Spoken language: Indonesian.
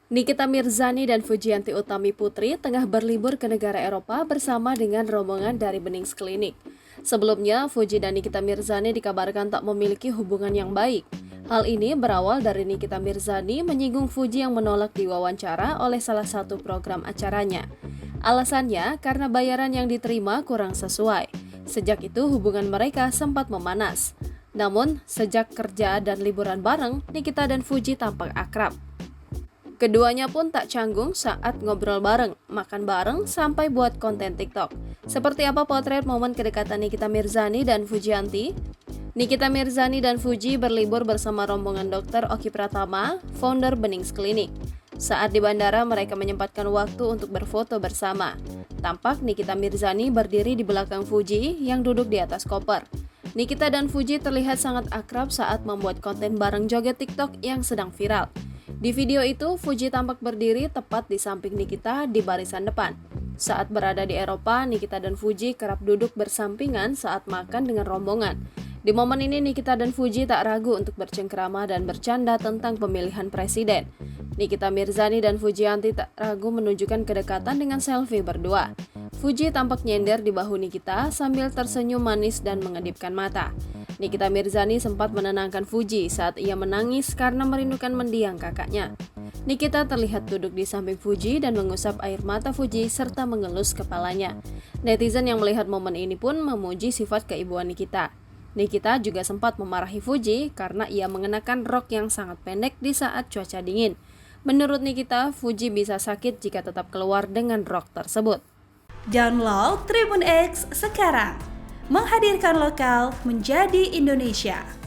Nikita Mirzani dan Fujianti Utami Putri tengah berlibur ke negara Eropa bersama dengan rombongan dari Benings Klinik. Sebelumnya, Fuji dan Nikita Mirzani dikabarkan tak memiliki hubungan yang baik. Hal ini berawal dari Nikita Mirzani menyinggung Fuji yang menolak diwawancara oleh salah satu program acaranya. Alasannya karena bayaran yang diterima kurang sesuai. Sejak itu hubungan mereka sempat memanas. Namun, sejak kerja dan liburan bareng, Nikita dan Fuji tampak akrab. Keduanya pun tak canggung saat ngobrol bareng, makan bareng, sampai buat konten TikTok. Seperti apa potret momen kedekatan Nikita Mirzani dan Fujianti? Nikita Mirzani dan Fuji berlibur bersama rombongan Dr. Oki Pratama, founder Benings Klinik. Saat di bandara, mereka menyempatkan waktu untuk berfoto bersama. Tampak Nikita Mirzani berdiri di belakang Fuji yang duduk di atas koper. Nikita dan Fuji terlihat sangat akrab saat membuat konten bareng joget TikTok yang sedang viral. Di video itu, Fuji tampak berdiri tepat di samping Nikita di barisan depan. Saat berada di Eropa, Nikita dan Fuji kerap duduk bersampingan saat makan dengan rombongan. Di momen ini, Nikita dan Fuji tak ragu untuk bercengkrama dan bercanda tentang pemilihan presiden. Nikita Mirzani dan Fujianti tak ragu menunjukkan kedekatan dengan selfie berdua. Fuji tampak nyender di bahu Nikita sambil tersenyum manis dan mengedipkan mata. Nikita Mirzani sempat menenangkan Fuji saat ia menangis karena merindukan mendiang kakaknya. Nikita terlihat duduk di samping Fuji dan mengusap air mata Fuji serta mengelus kepalanya. Netizen yang melihat momen ini pun memuji sifat keibuan Nikita. Nikita juga sempat memarahi Fuji karena ia mengenakan rok yang sangat pendek di saat cuaca dingin. Menurut Nikita, Fuji bisa sakit jika tetap keluar dengan rok tersebut. Download Tribun X sekarang, menghadirkan lokal menjadi Indonesia.